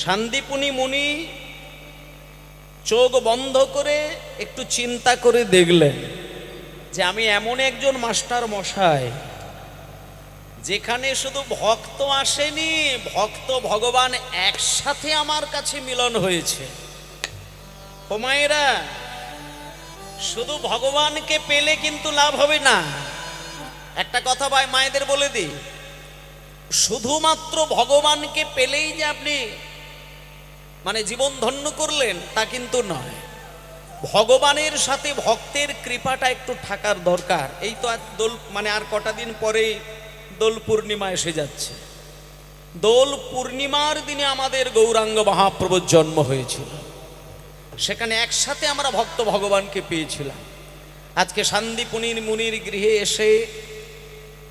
শান্তিপুনি মুনি চোখ বন্ধ করে একটু চিন্তা করে দেখলেন যে আমি এমন একজন মাস্টার মশাই যেখানে শুধু ভক্ত আসেনি, ভক্ত ভগবান একসাথে আমার কাছে মিলন হয়েছে। ও মায়েরা, শুধু ভগবানকে পেলে কিন্তু লাভ হবে না। একটা কথা ভাই মায়েদের বলে দিই, শুধুমাত্র ভগবানকে পেলেই যে আপনি মানে জীবন ধন্য করলেন তা কিন্তু নয়। ভগবানের সাথে ভক্তের কৃপাটা একটু থাকার দরকার। এই তো আর কটা দিন পরেই দোল পূর্ণিমা এসে যাচ্ছে। দোল পূর্ণিমার দিনে আমাদের গৌরাঙ্গ মহাপ্রভুর জন্ম হয়েছিল, সেখানে একসাথে আমরা ভক্ত ভগবানকে পেয়েছিলাম। আজকে শান্তিপুনি মুনির গৃহে এসে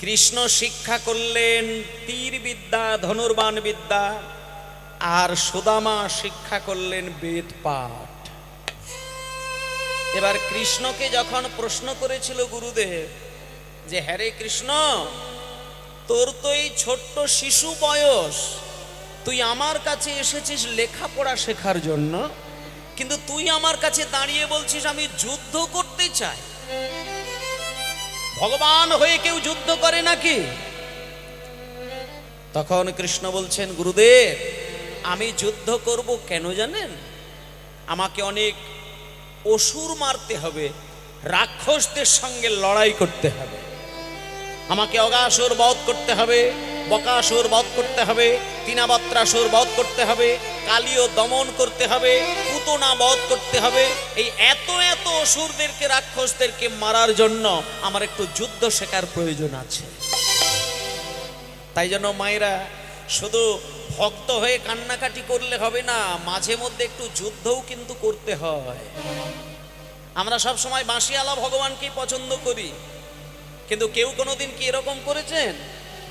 কৃষ্ণ শিক্ষা করলেন তীর বিদ্যা, ধনুর্বাণ বিদ্যা, আর সুদামা শিক্ষা করলেন বেদ পাঠ। এবার কৃষ্ণকে যখন প্রশ্ন করেছিল গুরুদেব যে হ্যারে কৃষ্ণ, তোর তো এই ছোট্ট শিশু বয়স, তুই আমার কাছে এসেছিস লেখাপড়া শেখার জন্য, কিন্তু তুই আমার কাছে দাঁড়িয়ে বলছিস আমি যুদ্ধ করতে চাই। ভগবান হয়ে কেউ যুদ্ধ করে নাকি? তখন কৃষ্ণ বলছেন গুরুদেব, আমি যুদ্ধ করব কেন জানেন? আমাকে অনেক অসুর মারতে হবে, রাক্ষসদের সঙ্গে লড়াই করতে হবে। আমাকে অগাসুর বধ করতে হবে, বকাসুর বধ করতে হবে, তিনাবত্রাসুর বধ করতে হবে, কালীয় দমন করতে হবে, পুতনা বধ করতে হবে। এই এত এত অসুরদেরকে, রাক্ষসদেরকে মারার জন্য আমার একটু যুদ্ধ শেখার প্রয়োজন আছে। তাই জন্য মায়েরা, শুধু ভক্ত হয়ে কান্নাকাটি করলে হবে না, মাঝে মধ্যে একটু যুদ্ধও কিন্তু করতে হয়। আমরা সব সময় বাঁশিওয়ালা ভগবানকেই পছন্দ করি, কিন্তু কেউ কোনোদিন কি এরকম করেছেন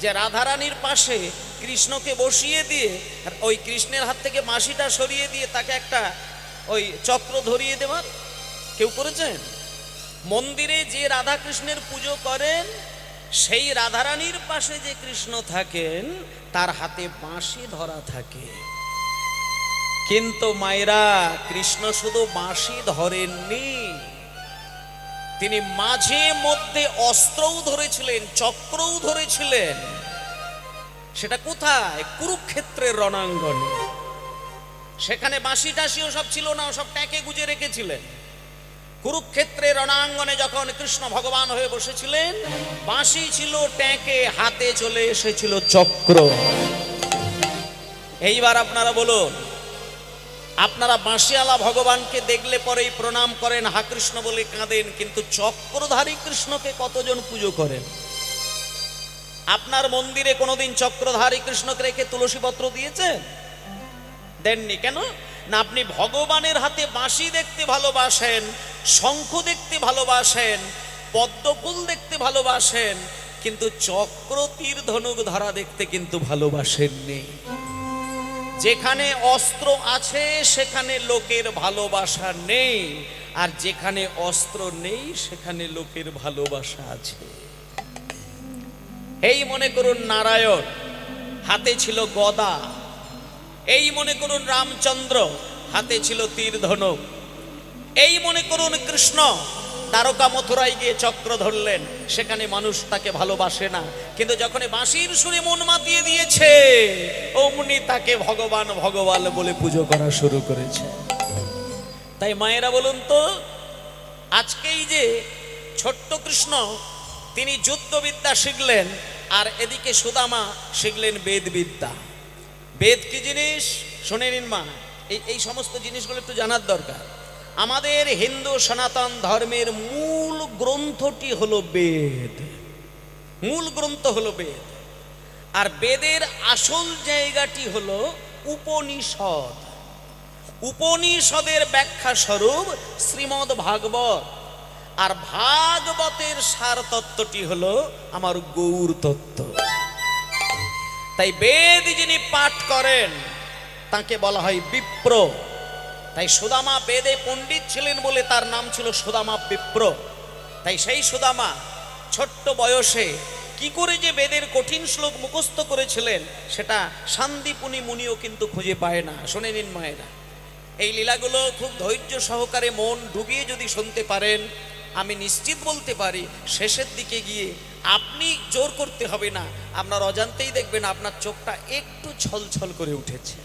যে রাধারানীর পাশে কৃষ্ণকে বসিয়ে দিয়ে ওই কৃষ্ণের হাত থেকে বাঁশিটা সরিয়ে দিয়ে তাকে একটা ওই চক্র ধরিয়ে দেওয়ার? কেউ করেছেন? মন্দিরে যে রাধা কৃষ্ণের পুজো করেন সেই রাধারানীর পাশে যে কৃষ্ণ থাকেন তার হাতে বাঁশি ধরা থাকে। কিন্তু মায়েরা, কৃষ্ণ শুধু বাঁশি ধরেননি, তিনি মাঝে মধ্যে অস্ত্রও ধরেছিলেন, চক্রও ধরেছিলেন। সেটা কোথায়? কুরুক্ষেত্রের রণাঙ্গনে। সেখানে বাঁশি টাশিও সব ছিল না, সব ট্যাঁকে গুজে রেখেছিলেন। কুরুক্ষেত্রের রণাঙ্গনে যখন কৃষ্ণ ভগবান হয়ে বসেছিলেন, বাঁশি ছিল ট্যাঁকে, হাতে চলে এসেছিল চক্র। এইবার আপনারা বলুন, আপনারা বাঁশিওয়ালা ভগবানকে দেখলে পরেই প্রণাম করেন, হা কৃষ্ণ বলে কাঁদেন, কিন্তু চক্রধারী কৃষ্ণকে কতজন পুজো করেন? আপনার মন্দিরে কোনোদিন চক্রধারী কৃষ্ণকে রেখে তুলসী পত্র দিয়েছেন? দেননি। কেন না? আপনি ভগবানের হাতে বাঁশি দেখতে ভালোবাসেন, শঙ্খ দেখতে ভালোবাসেন, পদ্মফুল দেখতে ভালোবাসেন, কিন্তু চক্র তীর ধনুক ধরা দেখতে কিন্তু ভালোবাসেননি। যেখানে অস্ত্র আছে সেখানে লোকের ভালোবাসা নেই, আর যেখানে অস্ত্র নেই সেখানে লোকের ভালোবাসা আছে। এই মনে করুন নারায়ণ, হাতে ছিল গদা। এই মনে করুন রামচন্দ্র, হাতে ছিল তীর ধনুক। এই মনে করুন কৃষ্ণ দ্বারকা মথুরায় গিয়ে চক্র ধরলেন, সেখানে মানুষ তাকে ভালোবাসে না, কিন্তু যখন বাঁশির সুরে মন মাতিয়ে দিয়েছে অমনি তাকে ভগবান ভগবান বলে পুজো করা শুরু করেছে। তাই মায়েরা বলুন তো, আজকেই যে ছোট্ট কৃষ্ণ তিনি যুদ্ধবিদ্যা শিখলেন, আর এদিকে সুদামা শিখলেন বেদ বিদ্যা। বেদ কি জিনিস শুনে নিন মা, এই সমস্ত জিনিসগুলো একটু জানার দরকার। আমাদের হিন্দু সনাতন ধর্মের মূল গ্রন্থটি হলো বেদ। মূল গ্রন্থ হলো বেদ, আর বেদের আসল জায়গাটি হলো উপনিষদ। উপনিষদের ব্যাখ্যা স্বরূপ শ্রীমদ্ ভাগবত, আর ভাগবতের সার তত্ত্বটি হলো আমার গৌর তত্ত্ব। তাই বেদ যিনি পাঠ করেন তাকে বলা হয় বিপ্র। তাই সুদামা বেদে পণ্ডিত ছিলেন বলে তার নাম ছিল সুদামা বিপ্র। তাই সেই সুদামা ছোট্ট বয়সে কি কি করে যে বেদের কঠিন শ্লোক মুখস্থ করেছিলেন সেটা শান্তিপুনি মুনিও কিন্তু খুঁজে পায় না। শুনে নিন মায়েরা, এই লীলাগুলো খুব ধৈর্য সহকারে মন ডুবিয়ে যদি শুনতে পারেন, আমি নিশ্চিত বলতে পারি শেষের দিকে গিয়ে আপনি জোর করতে হবে না, আপনার অজান্তেই দেখবেন আপনার চোখটা একটু ছলছল করে উঠেছে।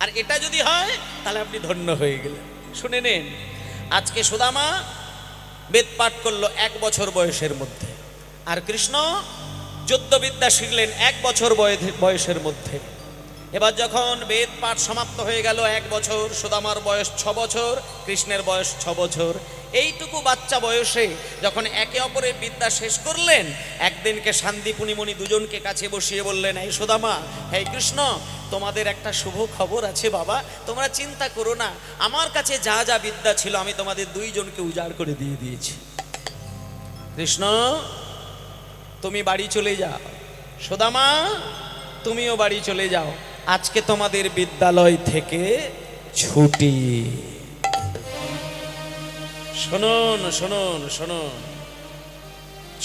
আর এটা যদি হয় তাহলে আপনি ধন্য হয়ে গেলেন। শুনে নেন, আজকে সুদামা বেদ পাঠ করলো 1 বছর বয়সের মধ্যে, আর কৃষ্ণ যুদ্ধবিদ্যা শিখলেন 1 বছর বয়সের মধ্যে। এবার যখন বেদ পাঠ সমাপ্ত হয়ে গেল 1 বছর, সুদামার বয়স 6 বছর, কৃষ্ণের বয়স 6 বছর। এইটুকু বাচ্চা বয়সে যখন একে অপরের বিদ্যা শেষ করলেন, একদিনকে শান্তিপুনি মুনি দুজনকে কাছে বসিয়ে বললেন, এই সুদামা, হে কৃষ্ণ, তোমাদের একটা শুভ খবর আছে বাবা, তোমরা চিন্তা করো না, আমার কাছে যা যা বিদ্যা ছিল আমি তোমাদের দুইজনকে উজাড় করে দিয়ে দিয়েছি। কৃষ্ণ, তুমি বাড়ি চলে যাও, সুদামা তুমিও বাড়ি চলে যাও, আজকে তোমাদের বিদ্যালয় থেকে ছুটি। শুনুন শুনুন শুনুন,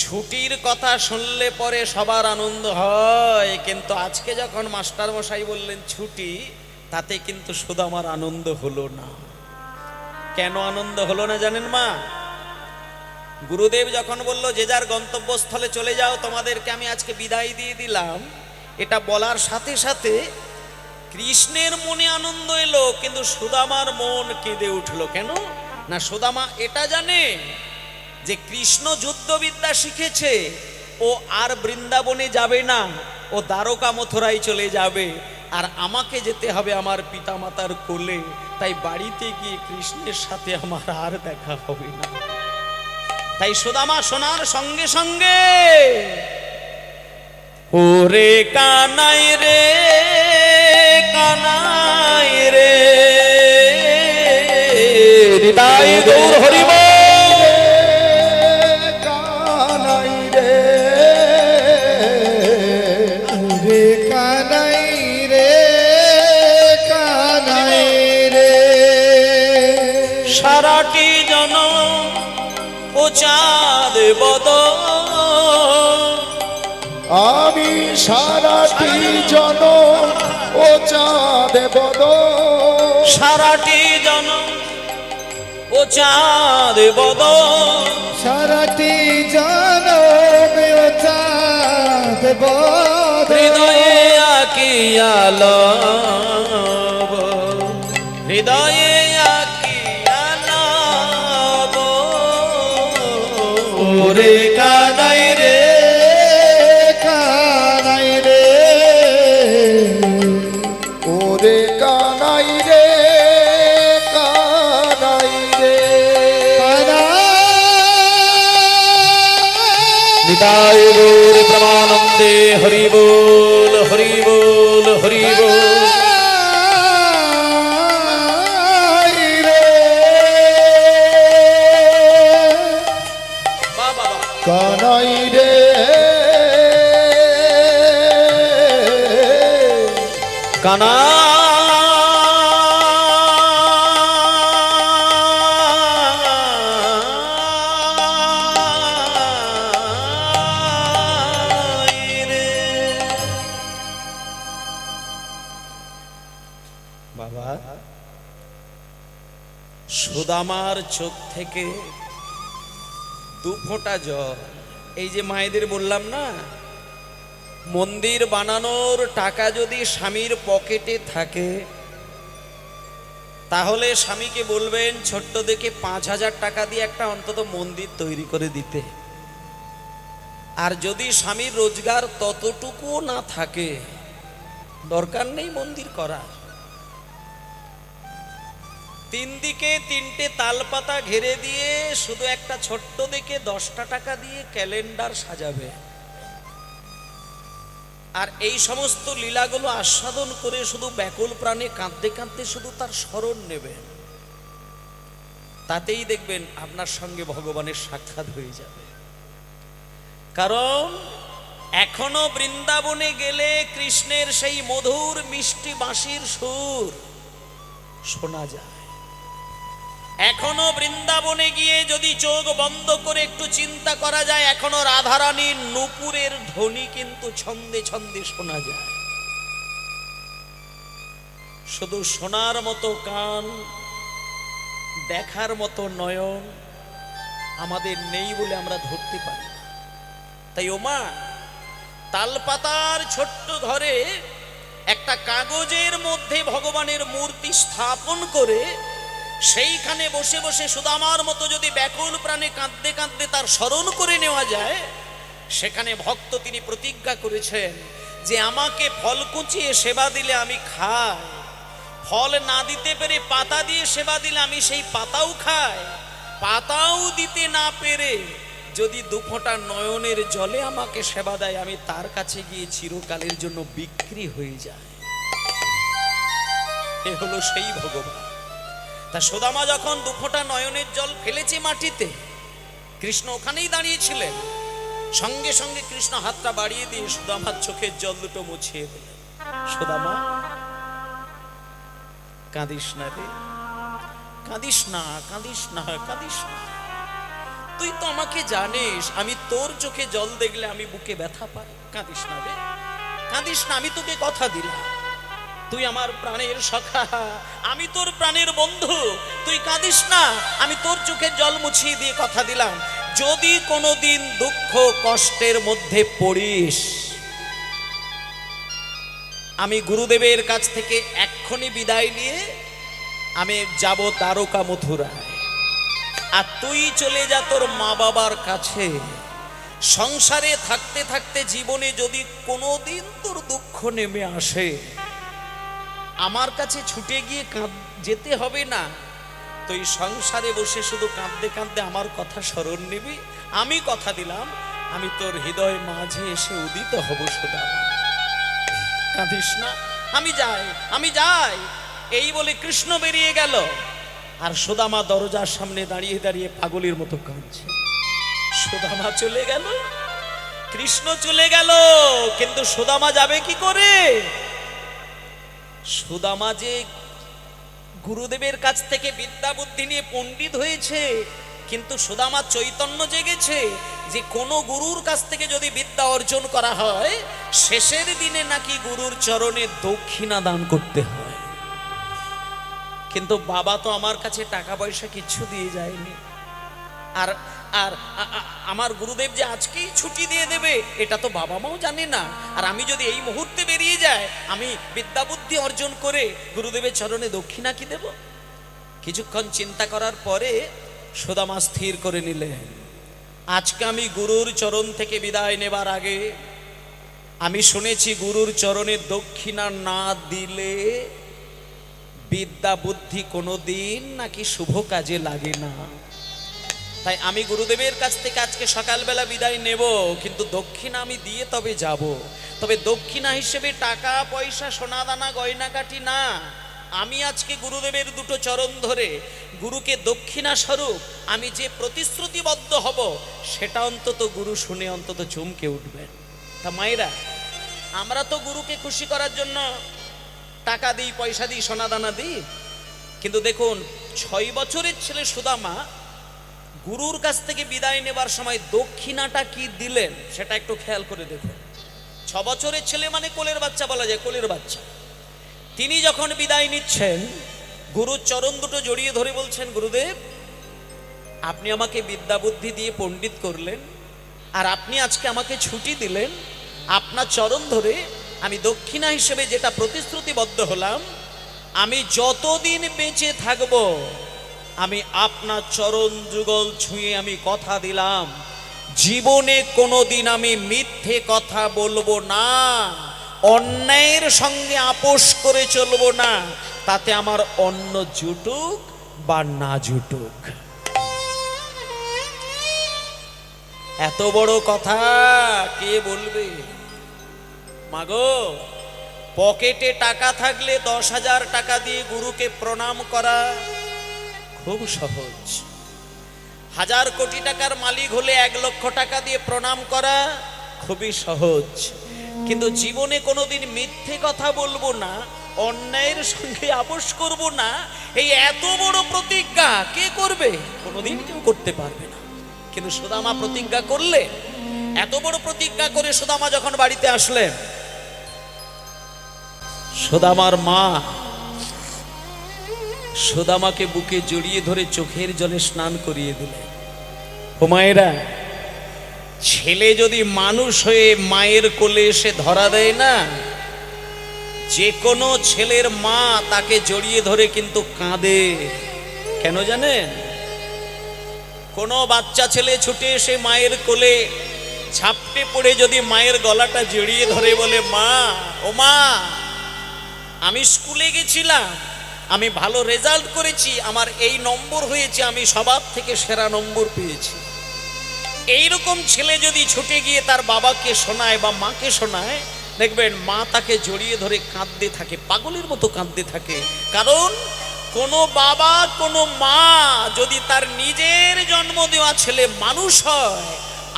ছুটির কথা শুনলে পরে সবার আনন্দ হয়, কিন্তু আজকে যখন মাস্টার মশাই বললেন ছুটি, তাতে কিন্তু সুদামার আনন্দ হলো না। কেন আনন্দ হলো না জানেন মা? গুরুদেব যখন বলল যে যার গন্তব্যস্থলে চলে যাও, তোমাদেরকে আমি আজকে বিদায় দিয়ে দিলাম, এটা বলার সাথে সাথে কৃষ্ণের মনে আনন্দ এলো, কিন্তু সুদামার মন কেঁদে উঠলো। কেন না, সুদামা এটা জানে যে কৃষ্ণ যুদ্ধবিদ্যা শিখেছে, ও আর বৃন্দাবনে যাবে না, ও দ্বারকা মথুরায় চলে যাবে, আর আমাকে যেতে হবে আমার পিতামাতার কোলে, তাই বাড়িতে গিয়ে কৃষ্ণের সাথে আমার আর দেখা হবে না। তাই সুদামা শোনার সঙ্গে সঙ্গে, ওরে কানাই রে কানাই রে, হৃদয় গৌর হরিব, কানাই রে, রে কানাই রে, কানাই রে, সারাটি জনম ও চাঁদ বদন, আমি সারাটি জনম ও চাঁদ বদন, সারাটি জনম ও চাঁদ বদন, সারাটি জনম ও চাঁদ বদন, হৃদয়ে আকিয়ালব, হৃদয়ে আকিয়ালব, ওরে কানাই রে কানাই রে, ওরে কানাই রে, কানাই রে, নিতাই গৌর প্রমানন্দে, হরি বল হরি বল হরি বল। কানাই রে, কানা বাবা, সুদামার চোখ থেকে 2 ফোঁটা জল। এই যে মায়েদের বললাম না, মন্দির বানানোর টাকা যদি স্বামীর পকেটে থাকে, তাহলে স্বামীকে বলবেন ছোট্ট দেখে 5,000 টাকা দিয়ে একটা অন্তত মন্দির তৈরি করে দিতে। আর যদি স্বামীর রোজগার ততটুকুও না থাকে, দরকার নেই মন্দির করার। 3 দিকে 3টে তালপাতা ঘিরে দিয়ে শুধু একটা ছোট্ট দেখে 10টা টাকা দিয়ে ক্যালেন্ডার সাজাবে, আর এই সমস্ত লীলাগুলো আস্বাদন করে শুধু ব্যাকুল প্রাণে কাঁদতে কাঁদতে শুধু তার স্মরণ নেবেন, তাতেই দেখবেন আপনার সঙ্গে ভগবানের সাক্ষাৎ হয়ে যাবে। কারণ এখনো বৃন্দাবনে গেলে কৃষ্ণের সেই মধুর মিষ্টি বাঁশির সুর শোনা যায়। এখনো বৃন্দাবনে গিয়ে যদি চোখ বন্ধ করে একটু চিন্তা করা যায়, এখনো রাধারানীর নূপুরের ধ্বনি কিন্তু ছন্দে ছন্দে শোনা যায়। শুধু শোনার মতো কান, দেখার মতো নয়ন আমাদের নেই বলে আমরা ধরতে পারি না। তাই ওমা, তালপাতার ছোট্ট ঘরে একটা কাগজের মধ্যে ভগবানের মূর্তি স্থাপন করে সেইখানে বসে বসে সুদামার মতো যদি ব্যাকুল প্রাণে কাঁদতে কাঁদতে তার স্মরণ করে নেওয়া যায়, সেখানে ভক্ত তিনি প্রতিজ্ঞা করেছেন যে আমাকে ফল কুচিয়ে সেবা দিলে আমি খাই, ফল না দিতে পেরে পাতা দিয়ে সেবা দিলে আমি সেই পাতাও খাই, পাতাও দিতে না পেরে যদি দুফোঁটা নয়নের জলে আমাকে সেবা দেয়, আমি তার কাছে গিয়ে চিরকালের জন্য বিক্রি হয়ে যায়। এ হলো সেই ভগবান। তা সুদামা যখন দুফোঁটা নয়নের জল ফেলেছে মাটিতে, কৃষ্ণ ওখানেই দাঁড়িয়েছিলেন। সঙ্গে সঙ্গে কৃষ্ণ হাতটা বাড়িয়ে দিয়ে সুদামার চোখের জল দুটো মুছিয়ে দিলেন। সুদামা, কাঁদিস না রে, কাঁদিস না, কাঁদিস না, কাঁদিস না। তুই তো আমাকে জানিস, আমি তোর চোখে জল দেখলে আমি বুকে ব্যথা পাই। কাঁদিস না রে, কাঁদিস না, আমি তোকে কথা দিলাম, তুই আমার প্রাণের সখা, আমি তোর প্রাণের বন্ধু, তুই কাঁদিস না, আমি তোর চোখের জল মুছিয়ে দিয়ে কথা দিলাম, যদি কোনোদিন দুঃখ কষ্টের মধ্যে পড়িস, আমি গুরুদেবের কাছ থেকে এক্ষুনি বিদায় নিয়ে আমি যাব দ্বারকা মথুরায়, আর তুই চলে যা তোর মা বাবার কাছে। সংসারে থাকতে থাকতে জীবনে যদি কোনোদিন তোর দুঃখ নেমে আসে, আমার কাছে ছুটে গিয়ে যেতে হবে না, তুই সংসারে বসে শুধু কাঁদতে কাঁদতে আমার কথা স্মরণ নিবি। আমি কথা দিলাম, আমি তোর হৃদয় মাঝে এসে উদিত হব। সুদামা, কাঁদিস না, আমি যাই, আমি যাই। এই বলে কৃষ্ণ বেরিয়ে গেল, আর সুদামা দরজার সামনে দাঁড়িয়ে দাঁড়িয়ে পাগলের মতো কাঁদছে। সুদামা চলে গেল, কৃষ্ণ চলে গেল, কিন্তু সুদামা যাবে কি করে? সুদামা যে গুরুদেবের কাছ থেকে বিদ্যা বুদ্ধি নিয়ে পণ্ডিত হয়েছে, কিন্তু সুদামা চৈতন্য জেগেছে যে কোনো গুরুর কাছ থেকে যদি বিদ্যা অর্জন করা হয়, শেষের দিনে নাকি গুরুর চরণে দক্ষিণা দান করতে হয়। কিন্তু বাবা তো আমার কাছে টাকা পয়সা কিচ্ছু দিয়ে যায়নি, আর আর আমার গুরুদেব যে আজকেই ছুটি দিয়ে দেবে এটা তো বাবা মাও জানে না। আর আমি যদি এই মুহূর্তে বেরিয়ে যাই, আমি বিদ্যা বুদ্ধি অর্জন করে গুরুদেবের চরণে দক্ষিণা কি দেব? কিছুক্ষণ চিন্তা করার পরে সুদামা স্থির করে নিলেন, আজকে আমি গুরুর চরণ থেকে বিদায় নেবার আগে, আমি শুনেছি গুরুর চরণে দক্ষিণা না দিলে বিদ্যা বুদ্ধি কোনোদিন নাকি শুভ কাজে লাগে না। তাই আমি গুরুদেবের কাছ থেকে আজকে সকালবেলা বিদায় নেব, কিন্তু দক্ষিণা আমি দিয়ে তবে যাব। তবে দক্ষিণা হিসেবে টাকা পয়সা সোনা দানা গয়নাকাটি না, আমি আজকে গুরুদেবের দুটো চরণ ধরে গুরুকে দক্ষিণা স্বরূপ আমি যে প্রতিশ্রুতিবদ্ধ হব, সেটা অন্তত গুরু শুনে অন্তত চমকে উঠবেন। তা মায়েরা, আমরা তো গুরুকে খুশি করার জন্য টাকা দিই, পয়সা দিই, সোনা দানা দিই, কিন্তু দেখুন 6 বছরের ছেলে সুদামা গুরুর কাছ থেকে বিদায় নেবার সময় দক্ষিণাটা কি দিলেন সেটা একটু খেয়াল করে দেখুন। 6 বছরের ছেলে মানে কোলের বাচ্চা বলা যায়, কোলের বাচ্চা। তিনি যখন বিদায় নিচ্ছেন, গুরুর চরণ দুটো জড়িয়ে ধরে বলছেন, গুরুদেব, আপনি আমাকে বিদ্যা বুদ্ধি দিয়ে পণ্ডিত করলেন, আর আপনি আজকে আমাকে ছুটি দিলেন। আপনার চরণ ধরে আমি দক্ষিণা হিসেবে যেটা প্রতিশ্রুতিবদ্ধ হলাম, আমি যতদিন বেঁচে থাকব, আমি আপনার চরণ যুগল ছুঁয়ে আমি কথা দিলাম, জীবনে কোনোদিন আমি মিথ্যে কথা বলবো না, অন্যায়ের সঙ্গে আপোষ করে চলবো না, তাতে আমার অন্ন জুটুক বা না জুটুক। এত বড় কথা কে বলবে? মাগো, পকেটে টাকা থাকলে 10,000 টাকা দিয়ে গুরুকে প্রণাম করা খুব সহজ। 1000 কোটি টাকার মালিক হলে 1 লক্ষ টাকা দিয়ে প্রণাম করা খুবই সহজ। কিন্তু জীবনে কোনোদিন মিথ্যে কথা বলবো না, অন্যায়ের সঙ্গে আপোষ করব না, এই এত বড় প্রতিজ্ঞা কে করবে? কোনোদিন কেউ করতে পারবে না। কিন্তু সুদামা প্রতিজ্ঞা করলে, এত বড় প্রতিজ্ঞা করে সুদামা যখন বাড়িতে আসলেন, সুদামার মা সুদামাকে বুকে জড়িয়ে ধরে চোখের জলে স্নান করিয়ে দিলেন। ও মায়েরা, ছেলে যদি মানুষ হয়ে মায়ের কোলে এসে ধরা দেয় না, যে কোনো ছেলের মা তাকে জড়িয়ে ধরে কিন্তু কাঁদে। কেন জানেন? কোনো বাচ্চা ছেলে ছুটে এসে মায়ের কোলে ঝাপটে পড়ে যদি মায়ের গলাটা জড়িয়ে ধরে বলে, মা, ও মা, আমি স্কুলে গেছিলাম, আমি ভালো রেজাল্ট করেছি, আমার এই নম্বর হয়েছে, আমি সবার থেকে সেরা নম্বর পেয়েছি, এইরকম ছেলে যদি ছুটে গিয়ে তার বাবাকে শোনায় বা মাকে শোনায়, দেখবেন মা তাকে জড়িয়ে ধরে কাঁদতে থাকে, পাগলের মতো কাঁদতে থাকে। কারণ কোনো বাবা, কোনো মা যদি তার নিজের জন্ম দেওয়া ছেলে মানুষ হয়,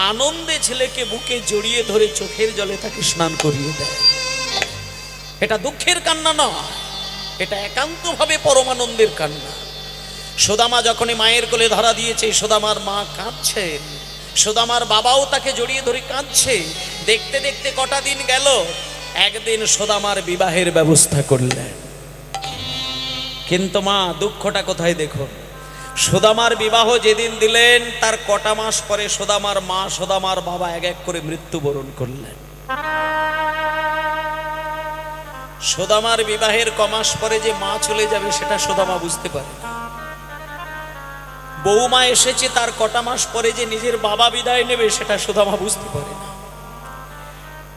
আনন্দে ছেলেকে বুকে জড়িয়ে ধরে চোখের জলে তাকে স্নান করিয়ে দেয়। এটা দুঃখের কান্না নয়, এটা একান্তভাবে পরমানন্দের কান্না। সুদামা যখনই মায়ের কোলে ধরা দিয়েছে, সুদামার মা কাঁদছেন, সুদামার বাবাও তাকে জড়িয়ে ধরে কাঁদছে। দেখতে দেখতে কটা দিন গেল, একদিন সুদামার বিবাহের ব্যবস্থা করলেন। কিন্তু মা, দুঃখটা কোথায় দেখুন, সুদামার বিবাহ যেদিন দিলেন, তার কটা মাস পরে সুদামার মা, সুদামার বাবা এক এক করে মৃত্যুবরণ করলেন। সুদামার বিবাহের কমাস পরে যে মা চলে যাবে, সেটা সুদামা বুঝতে পারে না। বৌমা এসেছে, তার কটা মাস পরে যে নিজের বাবা বিদায় নেবে, সেটা সুদামা বুঝতে পারে না।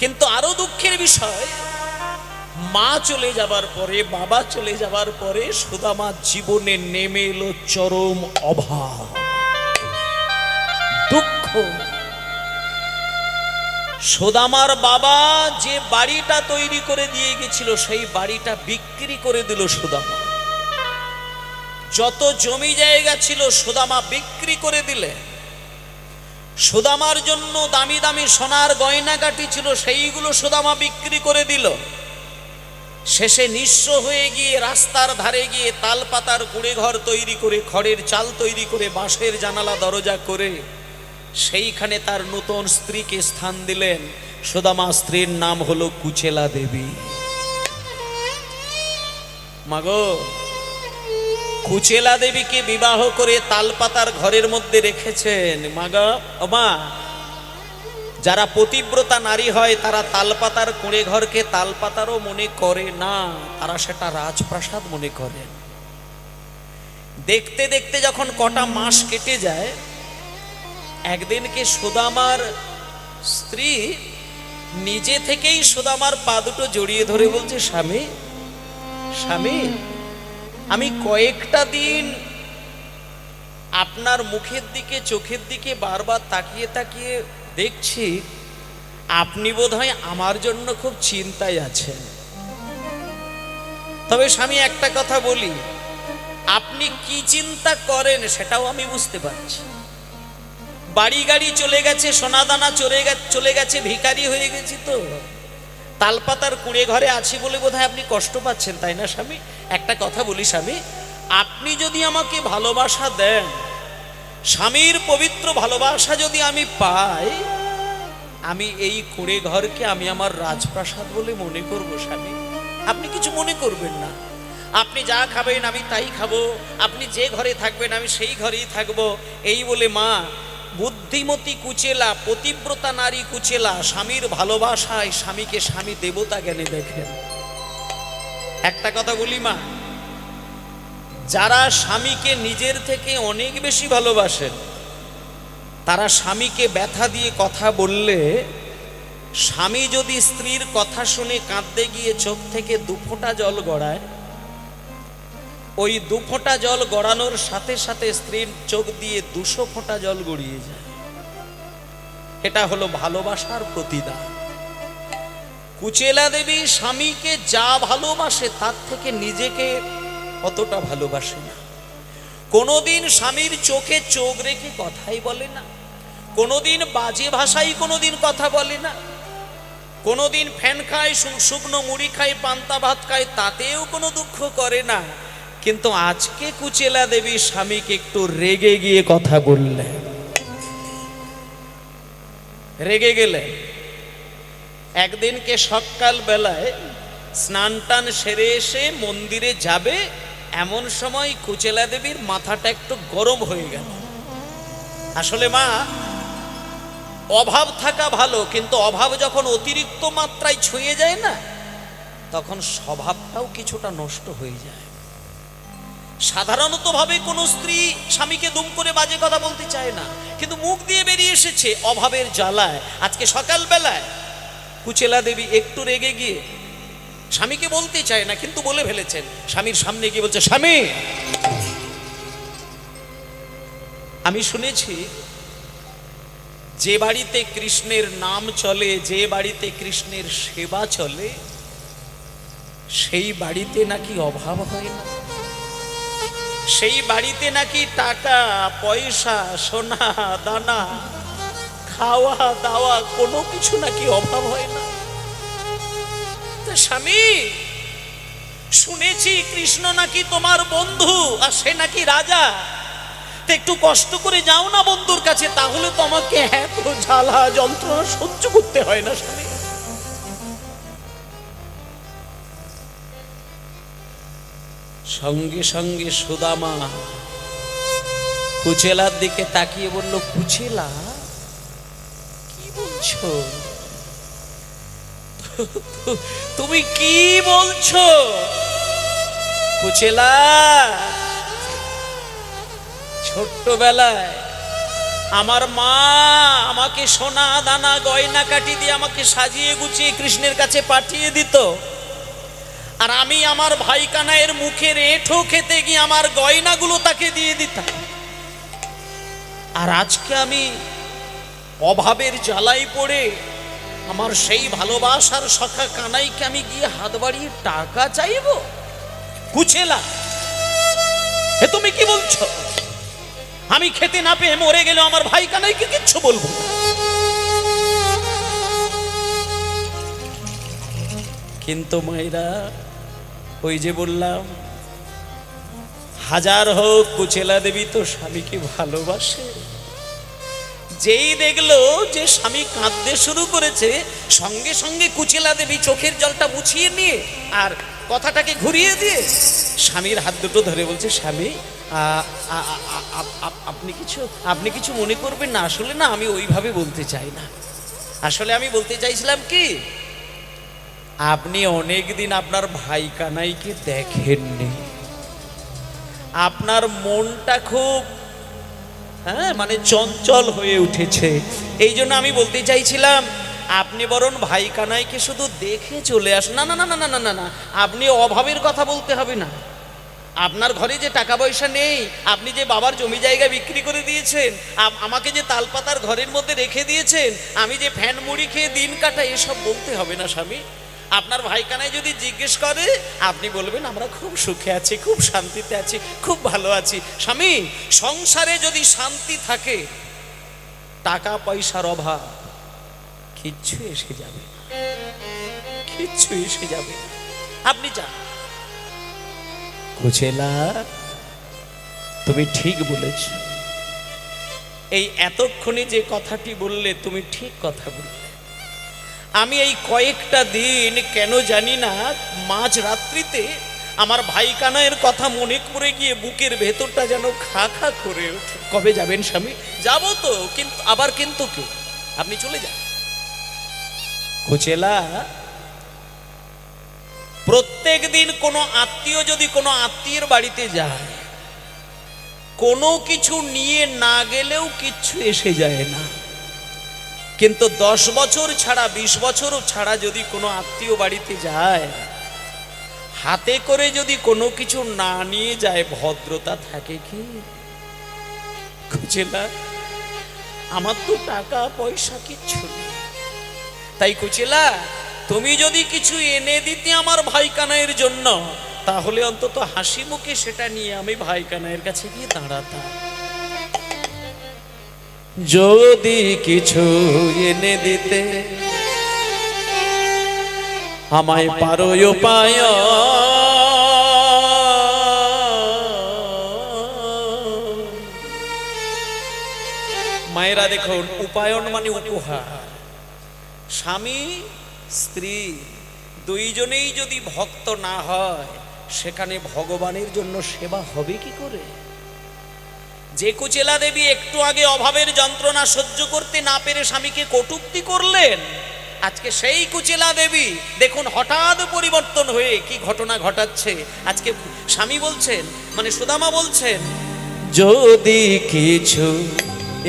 কিন্তু আরো দুঃখের বিষয়, মা চলে যাবার পরে, বাবা চলে যাবার পরে সুদামার জীবনে নেমে এলো চরম অভাব, দুঃখ। সুদামার বাবা যে বাড়িটা তৈরি করে দিয়ে গেছিল, সেই বাড়িটা বিক্রি করে দিল সুদামা। যত জমি জায়গা ছিল সুদামা বিক্রি করে দিলে। সুদামার জন্য দামি দামি সোনার গয়নাগাটি ছিল, সেইগুলো সুদামা বিক্রি করে দিল। শেষে নিঃস্ব হয়ে গিয়ে রাস্তার ধারে গিয়ে তাল পাতার কুড়ে ঘর তৈরি করে, খড়ের চাল তৈরি করে, বাঁশের জানালা দরজা করে সেইখানে তার নতুন স্ত্রীকে স্থান দিলেন। সুদামা স্ত্রীর নাম হলো কুচেলা দেবী। মাগো, কুচেলা দেবীকে বিবাহ করে তালপাতার ঘরের মধ্যে রেখেছেন। মাগো, ও মা, যারা পতিব্রতা নারী হয়, তারা তালপাতার কুঁড়ে ঘরকে তালপাতারও মনে করে না, তারা সেটা রাজপ্রাসাদ মনে করেন। দেখতে দেখতে যখন কটা মাস কেটে যায়, একদিনকে সুদামার স্ত্রী নিজে থেকেই সুদামার পা দুটো জড়িয়ে ধরে বলছে, স্বামী, স্বামী, আমি কয়েকটা দিন আপনার মুখের দিকে, চোখের দিকে বারবার তাকিয়ে তাকিয়ে দেখছি, আপনি বোধহয় আমার জন্য খুব চিন্তায় আছেন। তবে স্বামী, একটা কথা বলি, আপনি কি চিন্তা করেন সেটাও আমি বুঝতে পারছি। বাড়ি গাড়ি চলে গেছে, সোনাদানা চলে গেছে, ভিখারি হয়ে গেছি, তো তালপাতার কুঁড়ে ঘরে আছি বলে বোধহয় আপনি কষ্ট পাচ্ছেন, তাই না স্বামী? একটা কথা বলি স্বামী, আপনি যদি আমাকে ভালোবাসা দেন, স্বামীর পবিত্র ভালোবাসা যদি আমি পাই, আমি এই কুঁড়ে ঘরকে আমি আমার রাজপ্রাসাদ বলে মনে করব। স্বামী, আপনি কিছু মনে করবেন না। আপনি যা খাবেন আমি তাই খাবো, আপনি যে ঘরে থাকবেন আমি সেই ঘরেই থাকবো। এই বলে মা, বুদ্ধিমতী কুচেলা, পতিব্রতা নারী কুচেলা স্বামীর ভালোবাসায় স্বামীকে স্বামী দেবতা জ্ঞানে দেখেন। একটা কথা বলি মা, যারা স্বামীকে নিজের থেকে অনেক বেশি ভালোবাসেন, তারা স্বামীকে ব্যথা দিয়ে কথা বললে, স্বামী যদি স্ত্রীর কথা শুনে কাঁদতে গিয়ে চোখ থেকে দুফোঁটা জল গড়ায়, ওই দুফোঁটা জল গড়ানোর সাথে সাথে স্ত্রীর চোখ দিয়ে 200 ফোঁটা জল গড়িয়ে যায়। এটা হলো ভালোবাসার প্রতিদান। কুচেলা দেবী স্বামীকে যা ভালোবাসে, তার থেকে নিজেকে অতটা ভালোবাসে না। কোনোদিন স্বামীর চোখে চোখ রেখে কথাই বলে না, কোনোদিন বাজে ভাষায় কোনোদিন কথা বলে না। কোনোদিন ফ্যান খায়, শুকনো মুড়ি খায়, পান্তা ভাত খায়, তাতেও কোনো দুঃখ করে না। কিন্তু আজকে কুচেলা দেবী স্বামীকে একটু রেগে গিয়ে কথা বললেন। রেগে গেলেন। একদিনকে সকাল বেলায় স্নান টান সেরে এসে মন্দিরে যাবে, এমন সময় কুচেলা দেবীর মাথাটা একটু গরম হয়ে গেল। আসলে মা, অভাব থাকা ভালো, কিন্তু অভাব যখন অতিরিক্ত মাত্রায় ছুঁয়ে যায় না, তখন স্বভাবটাও কিছুটা নষ্ট হয়ে যায়। সাধারণত ভাবে কোনো স্ত্রী স্বামীকে দুম করে বাজে কথা বলতে চায় না, কিন্তু মুখ দিয়ে বেরিয়ে এসেছে অভাবের জ্বালায়। আজকে সকাল বেলায় কুচেলা দেবী একটু রেগে গিয়ে, স্বামীকে বলতে চায় না কিন্তু বলে ফেলেছেন। স্বামীর সামনে গিয়ে বলছে, স্বামী, আমি শুনেছি যে বাড়িতে কৃষ্ণের নাম চলে, যে বাড়িতে কৃষ্ণের সেবা চলে, সেই বাড়িতে নাকি অভাব হয় না। সেই বাড়িতে নাকি টাকা পয়সা, সোনা দানা, খাওয়া দাওয়া কোনো কিছু নাকি অভাব হয় না। স্বামী, শুনেছি কৃষ্ণ নাকি তোমার বন্ধু, আর সে নাকি রাজা। একটু কষ্ট করে যাও না বন্ধুর কাছে, তাহলে তোমাকে এত জ্বালা যন্ত্রণা সহ্য করতে হয় না। স্বামী, সঙ্গে সঙ্গে সুদামা কুচেলার দিকে তাকিয়ে বলল, কুচেলা, কি বলছো? তুমি কি বলছো? কুচেলা, ছোট্টবেলায় আমার মা আমাকে সোনা দানা গয়না কাটি দিয়ে আমাকে সাজিয়ে গুছিয়ে কৃষ্ণের কাছে পাঠিয়ে দিত, আর আমি আমার ভাই কানাইয়ের মুখের এঁঠো খেতে গিয়ে আমার গয়নাগুলো তাকে দিয়ে দিতাম। আর আজকে আমি অভাবের জ্বালাই পড়ে আমার সেই ভালোবাসার সখা কানাইকে আমি গিয়ে হাত বাড়িয়ে টাকা চাইব? কুচেলা, এ তুমি কি বলছো? আমি খেতে না পেয়ে মরে গেলে আমার ভাই কানাইকে কিচ্ছু বলবো না। কিন্তু মায়েরা, ওই যে বললাম, হাজার হোক কুচেলা দেবী তো স্বামীকে ভালোবাসে। যেই দেখলো যে স্বামী কাঁদতে শুরু করেছে, সঙ্গে সঙ্গে কুচেলা দেবী চোখের জলটা মুছিয়ে নিয়ে আর কথাটাকে ঘুরিয়ে দিয়ে স্বামীর হাত দুটো ধরে বলছে, স্বামী, আপনি কিছু মনে করবেন না। আসলে না, আমি ওইভাবে বলতে চাই না। আসলে আমি বলতে চাইছিলাম কি, আপনি অনেকদিন আপনার ভাই কানাইকে দেখেননি, আপনার মনটা খুব মানে চঞ্চল হয়ে উঠেছে। এই জন্য আমি বলতে চাইছিলাম, আপনি বরং ভাই কানাইকে শুধু দেখে চলে আসুন। না না না না না না না, আপনি অভাবের কথা বলতে হবে না। আপনার ঘরে যে টাকা পয়সা নেই, আপনি যে বাবার জমি জায়গা বিক্রি করে দিয়েছেন, আমাকে যে তালপাতার ঘরের মধ্যে রেখে দিয়েছেন, আমি যে ফ্যান মুড়ি খেয়ে দিন কাটাই, এসব বলতে হবে না স্বামী। আপনার ভাই কানাই যদি জিজ্ঞেস করে, আপনি বলবেন আমরা খুব সুখে আছি, খুব শান্তিতে আছি, খুব ভালো আছি। স্বামী, সংসারে যদি শান্তি থাকে, টাকা পয়সার অভাব কিচ্ছু এসে যাবে, কিচ্ছু এসে যাবে। আপনি যান। কুচেলা, তুমি ঠিক বলেছ। এই এতক্ষণে যে কথাটি বললে, তুমি ঠিক কথা বললে। আমি এই কয়েকটা দিন কেন জানি না, মাঝ রাত্রিতে আমার ভাই কানাইয়ের কথা মনে করে গিয়ে বুকের ভেতরটা যেন খা খা করে ওঠে। কবে যাবেন স্বামী? যাবো তো, কিন্তু আবার কিন্তু কি, আপনি চলে যান। কুচেলা, প্রত্যেক দিন কোনো আত্মীয় যদি কোনো আত্মীয়ের বাড়িতে যায়, কোনো কিছু নিয়ে না গেলেও কিচ্ছু এসে যায় না। কিন্তু 10 বছর ছাড়া, 20 বছরও ছাড়া যদি কোনো আত্মীয় বাড়িতে যায়, হাতে করে যদি কোনো কিছু না নিয়ে যায়, ভদ্রতা থাকে কি? কুচেলা, আমার তো টাকা পয়সা কিচ্ছু নেই। তাই কুচেলা, তুমি যদি কিছু এনে দিতে আমার ভাই কানাইয়ের জন্য, তাহলে অন্তত হাসি মুখে সেটা নিয়ে আমি ভাই কানাইয়ের কাছে গিয়ে দাঁড়াতাম। যদি কিছু এনে দিতে, আমায় পারো উপায়। মায়েরা দেখুন, উপায়ন মানে উপহার। স্বামী স্ত্রী দুইজনেই যদি ভক্ত না হয়, সেখানে ভগবানের জন্য সেবা হবে কি করে? যে কুচেলা দেবী একটু আগে অভাবের যন্ত্রণা সহ্য করতে না পেরে স্বামীকে কটূক্তি করলেন, আজকে সেই কুচেলা দেবী দেখুন হঠাৎ পরিবর্তন হয়ে কি ঘটনা ঘটাচ্ছে। আজকে স্বামী বলছেন, মানে সুদামা বলছেন, যদি কিছু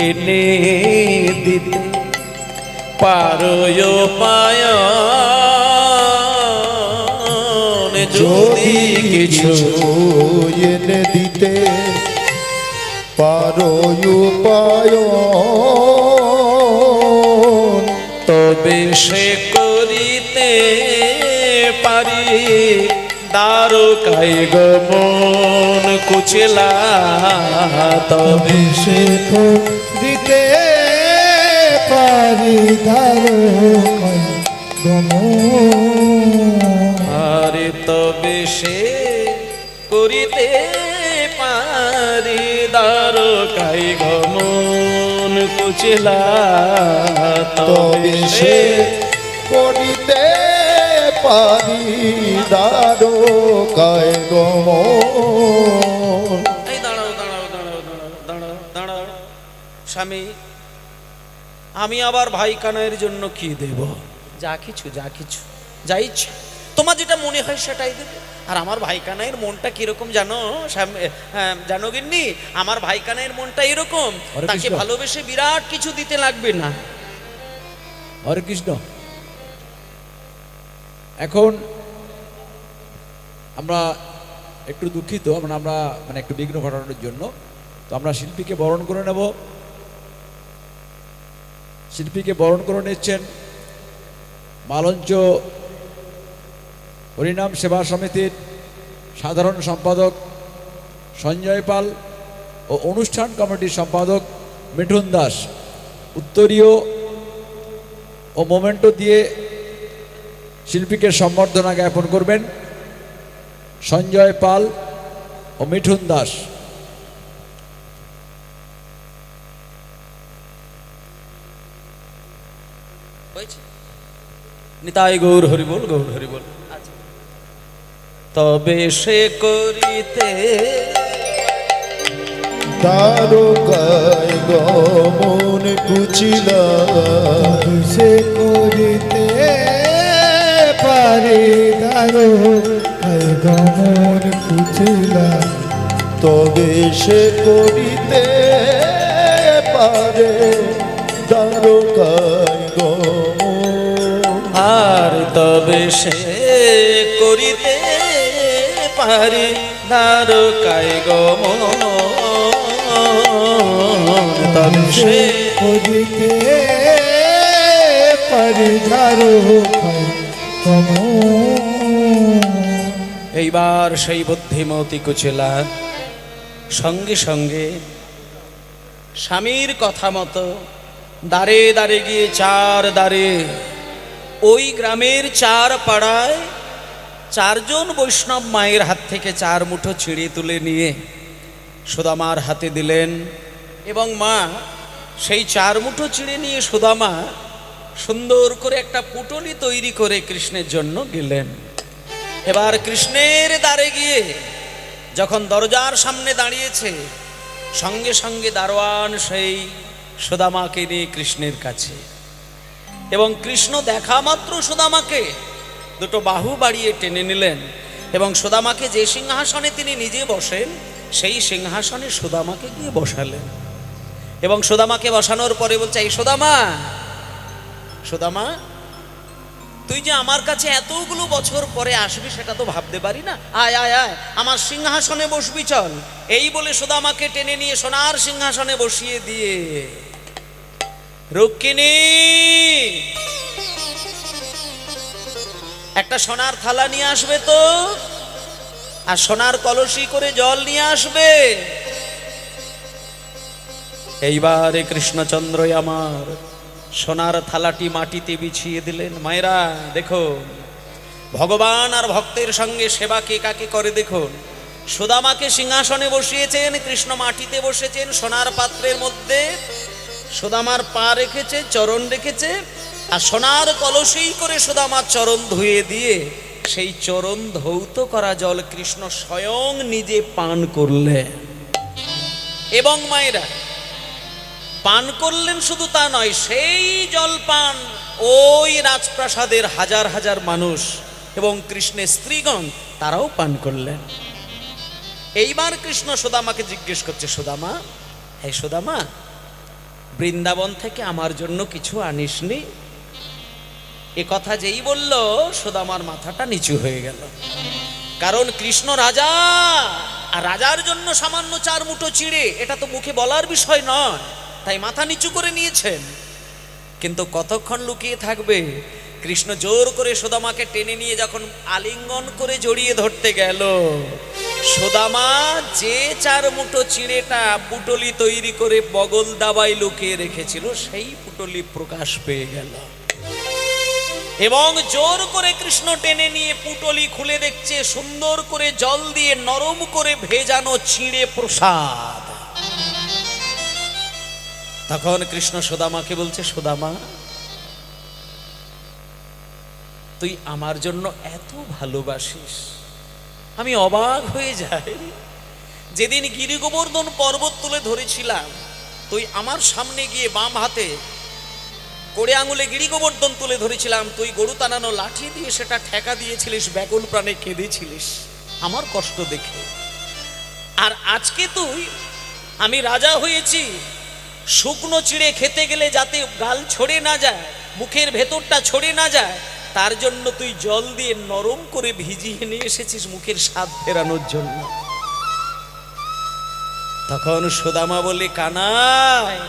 এনে দিতে পারো উপায়, যদি কিছু এনে দিতে পারো উপায়, তবে সে করিতে পারি দ্বারকায় গমন কুচেলা, তবে সে দিতে পারি দ্বারকায় গমন, আরে তবে সে করিতে পারি দ্বারকায় গমন কুচেলা, তবে সে করিতে পারি দ্বারকায় গমন। এই দাঁড়াও দাঁড়াও দাঁড়াও দাঁড়াও দাঁড়াও দাঁড়াও স্বামী, আমি আবার ভাই কানাইয়ের জন্য কি দেব? যা কিছু যা ইচ্ছা তোমার যেটা মনে হয় সেটাই দেবে। আর আমার ভাই কানাইয়ের মনটা কিরকম জানো? জানো গিন্নি, আমার ভাই কানাইয়ের মনটা এরকম, তাকে ভালোবেসে বিরাট কিছু দিতে লাগবে না। হরে কৃষ্ণ। এখন আমরা একটু দুঃখিত, আমরা মানে একটু বিঘ্ন ঘটানোর জন্য, তো আমরা শিল্পীকে বরণ করে নেব। শিল্পীকে বরণ করে নিচ্ছেন মালঞ্চ হরিনাম সেবা সমিতির সাধারণ সম্পাদক সঞ্জয় পাল ও অনুষ্ঠান কমিটির সম্পাদক মিঠুন দাস। উত্তরীয় ও মোমেন্টো দিয়ে শিল্পীকে সম্বর্ধনা জ্ঞাপন করবেন সঞ্জয় পাল ও মিঠুন দাস। নিতাই গৌর হরিবল, গৌর হরিবল। তবে সে করিতে দ্বারকায় গমন কুচিলা, সে করিতে পারে দ্বারকায় গমন কুচিলা, তবে সে করিতে পারে দ্বারকায় গমন, আর তবে সে করিতে পারে দ্বারকায় গমন, তবে সে করিতে পারে দ্বারকায় গমন। এইবার সেই বুদ্ধিমতী কুচেলা সঙ্গে সঙ্গে স্বামীর কথা মতো দাঁড়ে দাঁড়ে গিয়ে চার দাঁড়ে ওই গ্রামের চার পাড়ায় চারজন বৈষ্ণব মায়ের হাত থেকে চার মুঠো ছিঁড়ে তুলে নিয়ে সুদামার হাতে দিলেন, এবং মা সেই চার মুঠো ছিঁড়ে নিয়ে সুদামা সুন্দর করে একটা পুটলি তৈরি করে কৃষ্ণের জন্য গেলেন। এবার কৃষ্ণের দ্বারে গিয়ে যখন দরজার সামনে দাঁড়িয়েছে, সঙ্গে সঙ্গে দারোয়ান সেই সুদামাকে নিয়ে কৃষ্ণের কাছে, এবং কৃষ্ণ দেখা মাত্র সুদামাকে দুটো বাহু বাড়িয়ে টেনে নিলেন, এবং সুদামাকে যে সিংহাসনে তিনি নিজে বসেন সেই সিংহাসনে সুদামাকে গিয়ে বসালেন। এবং সুদামাকে বসানোর পরে বলছে, এই সুদামা, সুদামা তুই যে আমার কাছে এতগুলো বছর পরে আসবি সেটা তো ভাবতে পারি না, আয় আয় আয় আমার সিংহাসনে বসবি চল। এই বলে সুদামাকে টেনে নিয়ে সোনার সিংহাসনে বসিয়ে দিয়ে, রুক্মিণী একটা সোনার থালা নিয়ে আসবে তো, আর সোনার কলসি করে জল নিয়ে আসবে। এইবারে কৃষ্ণচন্দ্র আমার সোনার থালাটি মাটিতে বিছিয়ে দিলেন। মায়েরা দেখো, ভগবান আর ভক্তের সঙ্গে সেবা কে কাকে করে দেখুন। সুদামাকে সিংহাসনে বসিয়েছেন, কৃষ্ণ মাটিতে বসেছেন সোনার পাত্রের মধ্যে, সুদামার পা রেখেছে, চরণ রেখেছে, আর সোনার কলসেই করে সুদামার চরণ ধুয়ে দিয়ে সেই চরণ ধৌত করা জল কৃষ্ণ স্বয়ং নিজে পান করলেন। এবং মায়েরা পান করলেন, শুধু তা নয়, সেই জল পান ওই রাজপ্রাসাদের হাজার হাজার মানুষ এবং কৃষ্ণের স্ত্রীগণ তারাও পান করলেন। এইবার কৃষ্ণ সুদামাকে জিজ্ঞেস করছে, সুদামা, হে সুদামা, বৃন্দাবন থেকে আমার জন্য কিছু আনিসনি? এ কথা যেই বলল, সুদামার মাথাটা নিচু হয়ে গেল। কারণ কৃষ্ণ রাজা, আর রাজার জন্য সামান্য 4 মুঠো চিড়ে, এটা তো মুখে বলার বিষয় নয়, তাই মাথা নিচু করে নিয়েছেন। কিন্তু কতক্ষণ লুকিয়ে থাকবে? কৃষ্ণ জোর করে সুদামাকে টেনে নিয়ে যখন আলিঙ্গন করে জড়িয়ে ধরতে গেল, সুদামা যে 4 মুঠো চিড়েটা পুটলি তৈরি করে বগল দাবায় লুকিয়ে রেখেছিল, সেই পুটলি প্রকাশ পেয়ে গেল। এবং জোর করে কৃষ্ণ টেনে নিয়ে পুটলি খুলে দেখছে সুন্দর করে জল দিয়ে নরম করে ভেজানো চিড়ে প্রসাদ। তখন কৃষ্ণ সুদামাকে বলছে, সুদামা, তুই আমার জন্য এত ভালোবাসিস, আমি অবাক হয়ে যাই। যেদিন গিরি গোবর্ধন পর্বত তুলে ধরেছিলাম, তুই আমার সামনে গিয়ে বাম হাতে কোড়ে আঙুলে গিরি গোবর্ধন তুলে ধরেছিলাম, তুই গরু টানানো লাঠি দিয়ে সেটা ঠেকা দিয়েছিলিস, ব্যাকুল প্রাণে কেঁদেছিলিস আমার কষ্ট দেখে। আর আজকে তুই, আমি রাজা হয়েছি, শুকনো চিড়ে খেতে গেলে যাতে গাল ছড়ে না যায়, মুখের ভেতরটা ছড়ে না যায়, তার জন্য তুই জল দিয়ে নরম করে ভিজিয়ে নিয়ে এসেছিস মুখের স্বাদ ফেরানোর জন্য। তখন সুদামা বলে, কানাই,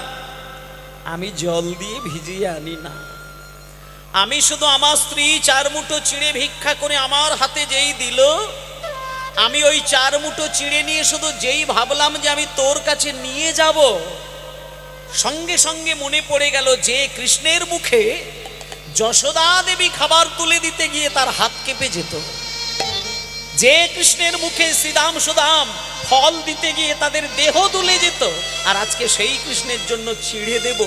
আমি জল দিয়ে ভিজিয়ে আনি না, আমি শুধু আমার স্ত্রী 4 মুঠো চিড়ে ভিক্ষা করে আমার হাতে যেই দিল, আমি ওই 4 মুঠো চিড়ে নিয়ে শুধু যেই ভাবলাম যে আমি তোর কাছে নিয়ে যাব, সঙ্গে সঙ্গে মনে পড়ে গেল যে কৃষ্ণের মুখে যশোদা দেবী খাবার তুলে দিতে গিয়ে তার হাত কেঁপে যেত, যে কৃষ্ণের মুখে শ্রীদাম সুদাম ফল দিতে গিয়ে তাদের দেহ তুলে যেত, আর আজকে সেই কৃষ্ণের জন্য চিড়ে দেব,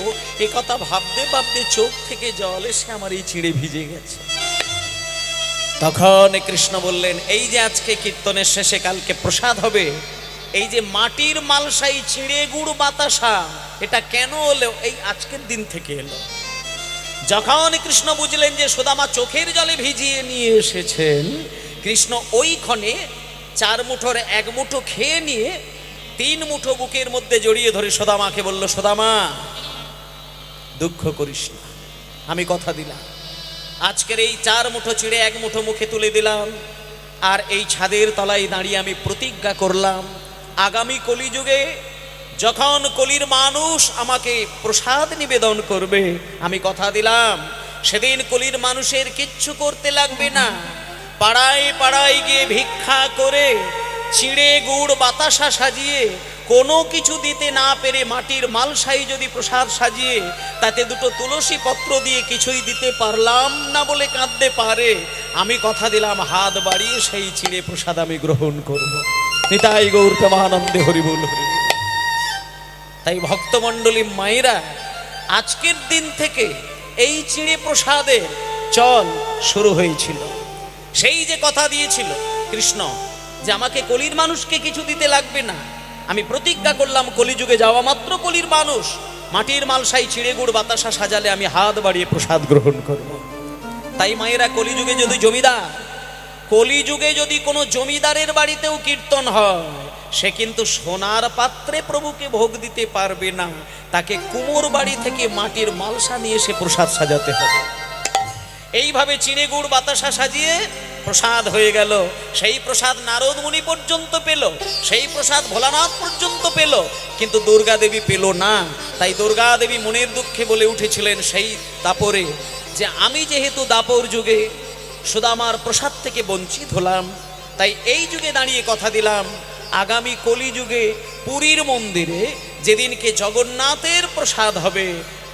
এ কথা ভাবতে ভাবতে চোখ থেকে জল এসে আমার এই চিড়ে ভিজে গেছে। তখন কৃষ্ণ বললেন, এই যে আজকে কীর্তনের শেষে কালকে প্রসাদ হবে, এই যে মাটির মালসাই চিড়ে গুড় বাতাসা, এটা কেন হলো? এই আজকের দিন থেকে এলো। যখন কৃষ্ণ বুঝলেন যে সুদামা চোখের জলে ভিজিয়ে নিয়ে এসেছেন, কৃষ্ণ ওই ক্ষণে 4 মুঠোর 1 মুঠো খেয়ে নিয়ে 3 মুঠো বুকের মধ্যে জড়িয়ে ধরে সুদামাকে বলল, সুদামা, দুঃখ করিস না, আমি কথা দিলাম, আজকের এই 4 মুঠো চিড়ে 1 মুঠো মুখে তুলে দিলাম, আর এই ছাদের তলায় দাঁড়িয়ে আমি প্রতিজ্ঞা করলাম, আগামী কলিযুগে যখন কলির মানুষ আমাকে প্রসাদ নিবেদন করবে, আমি কথা দিলাম, সেদিন কলির মানুষের কিচ্ছু করতে লাগবে না, পাড়ায় পাড়ায় গিয়ে ভিক্ষা করে চিড়ে গুড় বাতাসা সাজিয়ে, কোনো কিছু দিতে না পেরে মাটির মালসাই যদি প্রসাদ সাজিয়ে তাতে 2টো তুলসী পত্র দিয়ে কিছুই দিতে পারলাম না বলে কাঁদতে পারে, আমি কথা দিলাম হাত বাড়িয়ে সেই চিড়ে প্রসাদ আমি গ্রহণ করব। নিতাই গৌর প্রেমানন্দে হরিবোল হরিবোল। তাই ভক্তমণ্ডলী মায়েরা, আজকের দিন থেকে এই চিড়ে প্রসাদের চল শুরু হয়েছিল। সেই যে কথা দিয়েছিল কৃষ্ণ যে আমাকে কলির মানুষকে কিছু দিতে লাগবে না, আমি প্রতিজ্ঞা করলাম কলিযুগে যাওয়া মাত্র কলির মানুষ মাটির মালসাই চিড়ে গুড় বাতাসা সাজালে আমি হাত বাড়িয়ে প্রসাদ গ্রহণ করব। তাই মায়েরা, কলিযুগে যদি কোনো জমিদারের বাড়িতেও কীর্তন হয়, সে কিন্তু সোনার পাত্রে প্রভুকে ভোগ দিতে পারবে না, তাকে কুমোর বাড়ি থেকে মাটির মালসা নিয়ে সে প্রসাদ সাজাতে হবে। এইভাবে চিড়ে গুড় বাতাসা সাজিয়ে প্রসাদ হয়ে গেল। সেই প্রসাদ নারদ মুনি পর্যন্ত পেল, সেই প্রসাদ ভোলানাথ পর্যন্ত পেল, কিন্তু দুর্গা দেবী পেল না। তাই দুর্গা দেবী মনের দুঃখে বলে উঠেছিলেন সেই দাপরে যে আমি যেহেতু দাপর যুগে সুদামার প্রসাদ থেকে বঞ্চিত হলাম, তাই এই যুগে দাঁড়িয়ে কথা দিলাম, আগামী কলিযুগে পুরীর মন্দিরে যেদিনকে জগন্নাথের প্রসাদ হবে,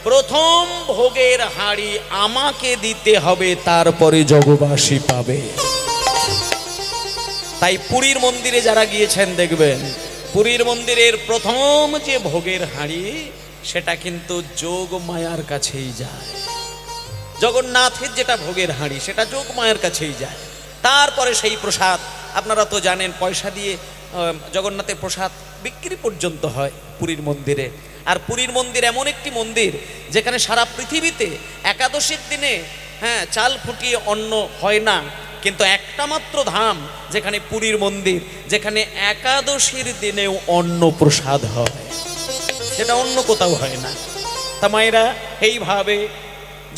প্রথম ভোগের হাঁড়ি আমাকে দিতে হবে, তারপরে জগবাসী পাবে। তাই পুরীর মন্দিরে যারা গিয়েছেন দেখবেন, পুরীর মন্দিরের প্রথম যে ভোগের হাঁড়ি সেটা কিন্তু যোগ মায়ার কাছেই যায়। জগন্নাথের যেটা ভোগের হাঁড়ি সেটা যোগ মায়ার কাছেই যায়। তারপরে সেই প্রসাদ, আপনারা তো জানেন পয়সা দিয়ে জগন্নাথের প্রসাদ বিক্রি পর্যন্ত হয় পুরীর মন্দিরে। আর পুরীর মন্দির এমন একটি মন্দির যেখানে সারা পৃথিবীতে একাদশীর দিনে চাল ফুটিয়ে অন্ন হয় না, কিন্তু একটা মাত্র ধাম যেখানে পুরীর মন্দির, যেখানে একাদশীর দিনেও অন্ন প্রসাদ হয়, যেটা অন্য কোথাও হয় না। তা মায়েরা, এইভাবে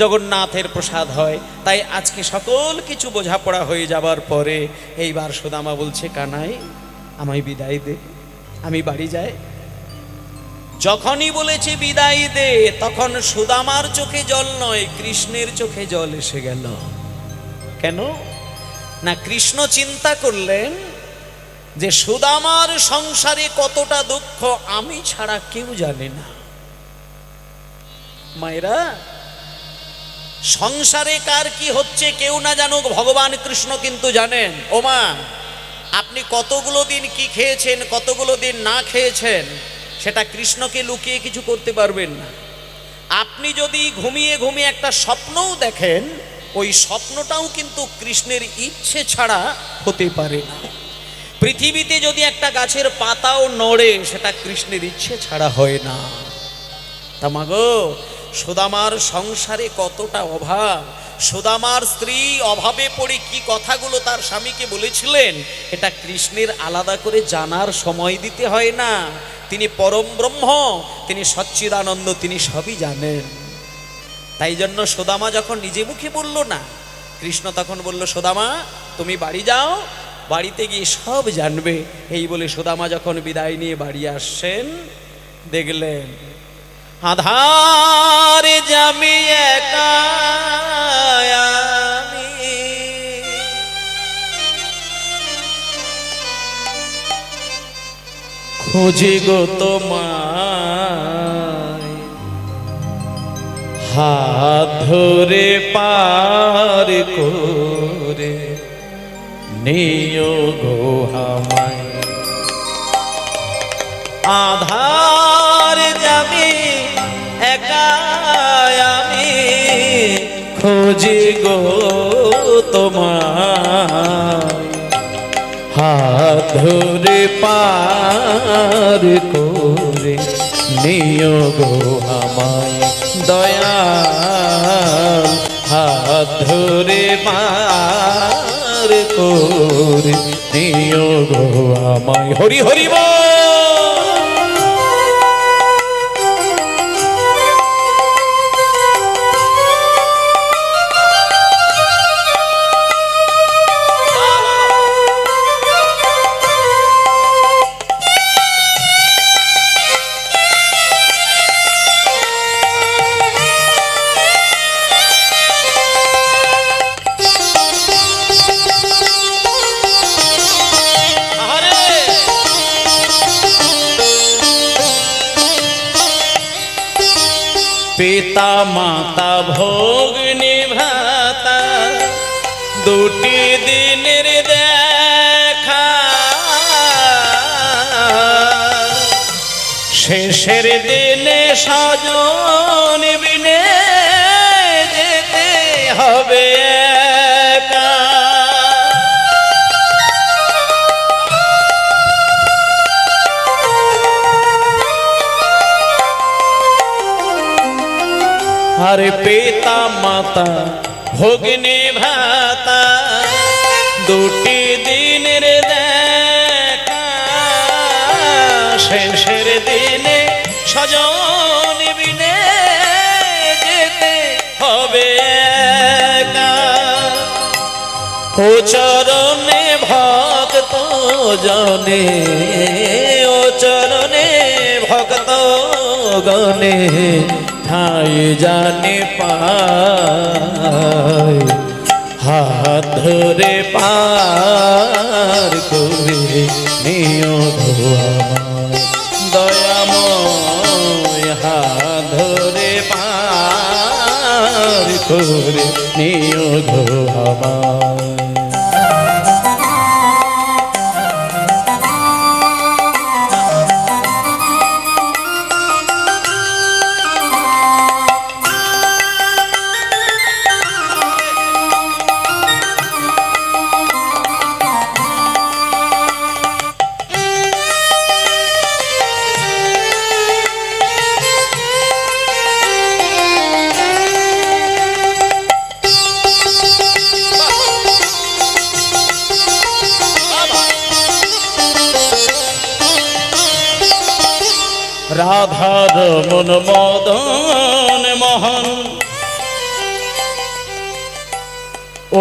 জগন্নাথের প্রসাদ হয়। তাই আজকে সকল কিছু বোঝাপড়া হয়ে যাবার পরে এইবার সুদামা বলছে, কানাই আমায় বিদায় দে, আমি বাড়ি যাই। যখনই বলেছে বিদায় দে, তখন সুদামার চোখে জল নয়, কৃষ্ণের চোখে জল এসে গেল। কেন না, কৃষ্ণ চিন্তা করলেন যে সুদামার সংসারে কতটা দুঃখ আমি ছাড়া কেউ জানে না। মায়েরা, সংসারে কার কি হচ্ছে কেউ না জানুক, ভগবান কৃষ্ণ কিন্তু জানেন। ওমা, আপনি কতগুলো দিন কি খেয়েছেন, কতগুলো দিন না খেয়েছেন, সেটা কৃষ্ণকে লুকিয়ে কিছু করতে পারবেন না। আপনি যদি ঘুমিয়ে ঘুমিয়ে একটা স্বপ্নও দেখেন, ওই স্বপ্নটাও কিন্তু কৃষ্ণের ইচ্ছে ছাড়া হতে পারে না। পৃথিবীতে যদি একটা গাছের পাতাও নড়ে, সেটা কৃষ্ণের ইচ্ছে ছাড়া হয় না। তা মাগো, সুদামার সংসারে কতটা অভাব, সুদামার স্ত্রী অভাবে পড়ে কি কথাগুলো তার স্বামীকে বলেছিলেন, এটা কৃষ্ণের আলাদা করে জানার সময় দিতে হয় না। তিনি পরম ব্রহ্ম, তিনি সচ্চিদানন্দ, তিনি সবই জানেন। তাই জন্য সুদামা যখন নিজে মুখে বলল না, কৃষ্ণ তখন বলল, সুদামা তুমি বাড়ি যাও, বাড়িতে গিয়ে সব জানবে। এই বলে সুদামা যখন বিদায় নিয়ে বাড়ি আসছেন, দেখলেন আধারে যামি একা আমি, খুঁজি গো তোমায়, হাত ধরে পার করে নিও গো আমায়। আধার যাবি একা আমি, খুঁজি গো তোমায়, হাত ধরে পার করে নিও গো আমায়। দয়াল হাত ধরে পার করে নিও গো আমায়। হরি হরি বল। পিতা মাতা ভোগ নিভাতা, দুটি দিনের দেখা, শেষের দিনে স্বজন বিনে যেতে হবে একা। আরে পিতা মাতা ভগ্নে ভাতা, দুটি দিনের দেখা, শেষের দিনে স্বজন বিনে যেতে হবে একা। ও চরণে ভক্ত জনে, ও চরণে ভক্ত গনে, ঠাই জানে পায়, হাত ধরে পার করে নিও গো আমায়। দয়াময় হাত ধরে পার ধরে নিও গো আমায়। রাধার মন মদন মহন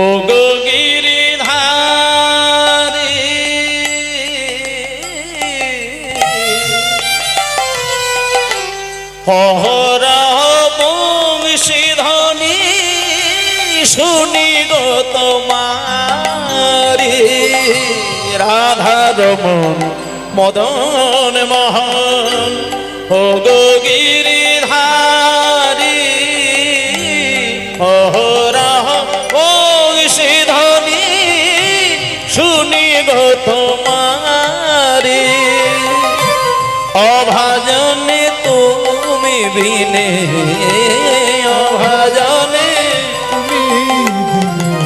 ও গো গিরিধারী, হরা বংশীধ্বনি শুনি গো তোমারি। রাধার মন মদন মহন ও গো গিরিধারী, অহরহ বংশীধ্বনি শুনি গো তোমারি। অভাজনে তুমি বিনে, অভাজনে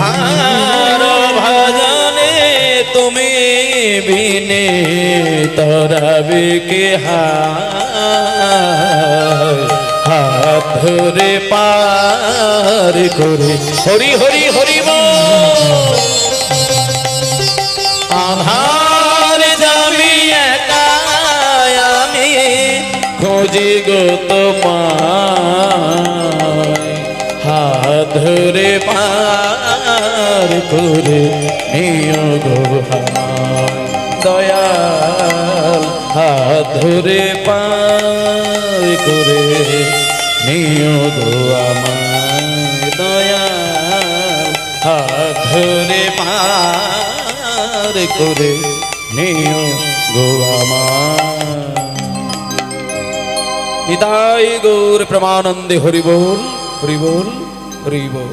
আর অভাজনে তুমি বিনে তরাবে কে হাত ধরে পার করে। হরি হরি হরি বল। আধার যাবি একা আমি খোঁজি গো তোমায়, হাত ধরে পার করে নিও গো আমায়। দয়াল হাত ধরে পার করে নিও গো আমায়। দয়াল হাত ধরে পার করে নিও গো আমায়। নিতাই গৌর প্রেমানন্দে হরি বল, হরি বল, হরি বল।